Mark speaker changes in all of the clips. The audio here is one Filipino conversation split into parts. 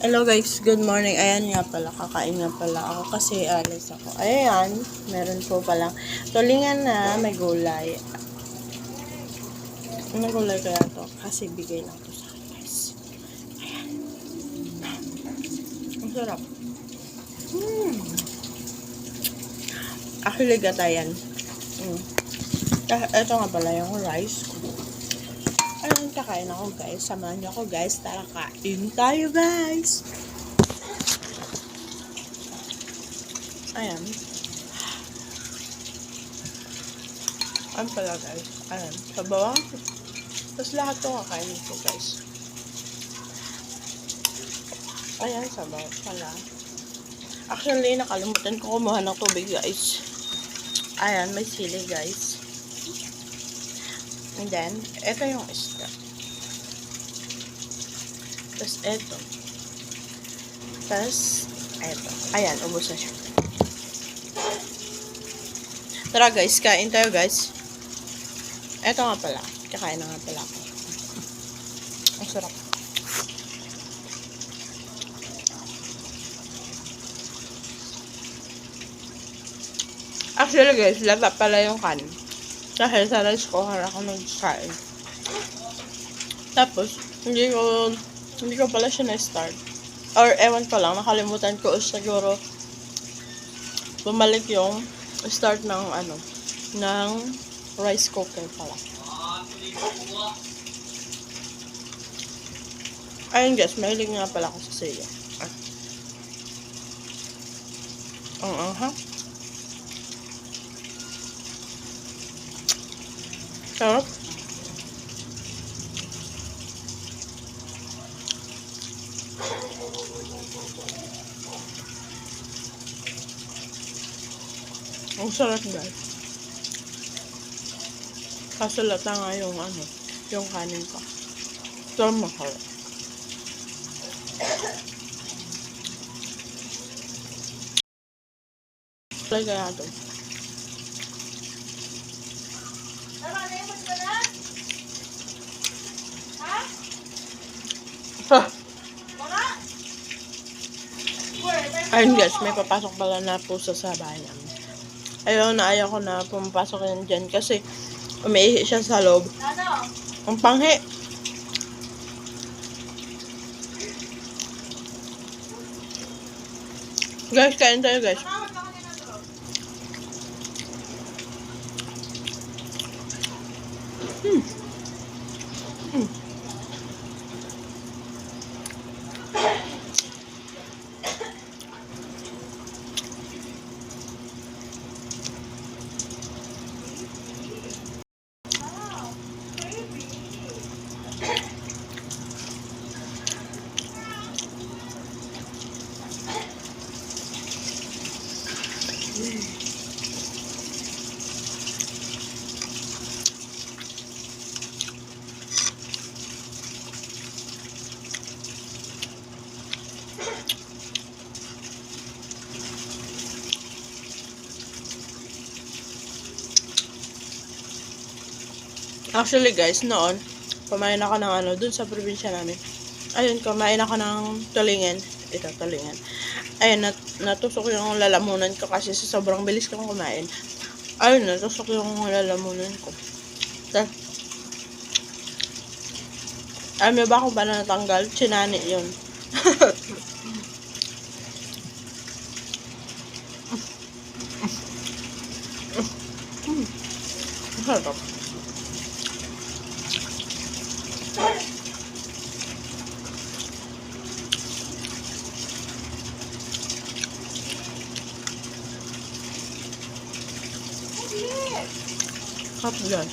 Speaker 1: Hello guys, good morning. Ayan nga pala, kakain nga pala ako kasi alis ako. Ayan, meron po palang tulingan na may gulay. Ano gulay kaya to? Kasi bigay lang to sa akin guys. Ayan. Ang sarap. Actually gatayan. Ito nga pala yung rice ko. Ayun, kakain ako guys. Samahan niyo ako guys. Tara, kain tayo guys. Ayan. Ayan pala guys. Ayan. Sa bawang. Tapos lahat to kakainin ko guys. Ayan, sa bawang pala. Actually, nakalimutan ko kumuha ng tubig guys. Ayan, may sili guys. And then, ito yung isda. Tapos ito. Tapos, ito. Ayan, ubos na siya. Tara guys, kain tayo guys. Ito nga pala. Kakain na nga pala ako. Ang sarap. Actually guys, lata pala yung kanin. Dahil sa rice cooker ako nag-kain. Tapos, hindi ko pala siya na-start. Or ewan ko lang, nakalimutan ko siguro bumalik yung start ng ng rice cooker pala. Ayun guys, mahilig nga pala ako sa siya. Sarap. Ang sarap guys. Kaso lata nga yung yung kanin pa. Sarap masarap. Play kaya ito. Ayun guys, may papasok pala na pusa sa bahay namin. Ayaw ko na pumapasok yan dyan kasi umiihi siya sa loob. Ang panghi. Guys, kain tayo guys. Actually guys, noon, kumain ako ng dun sa probinsya namin. Ayun, kumain ako ng tulingan. Ito, tulingan. Ayun, natusok yung lalamunan ko kasi sa sobrang bilis kong kumain. Ayun, natusok yung lalamunan ko. Alam niyo ba kung paano natanggal? Chinani yun. Sarap. Sarap guys.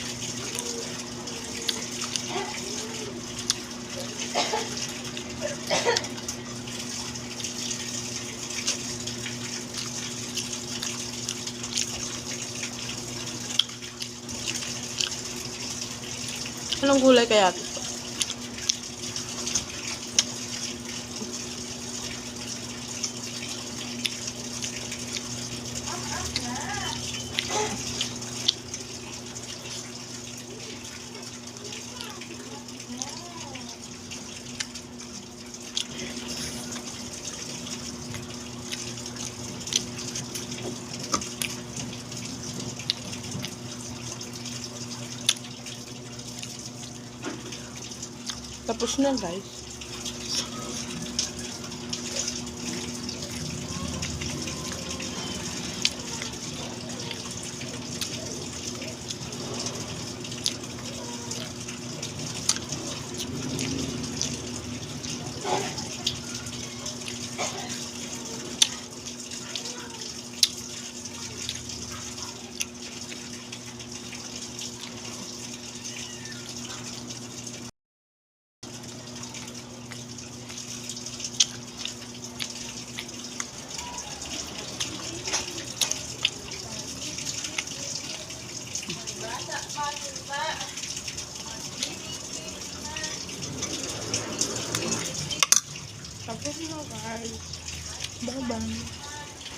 Speaker 1: Anong gulay kaya ito? Tapos na guys. Tapos na guys. Bye-bye.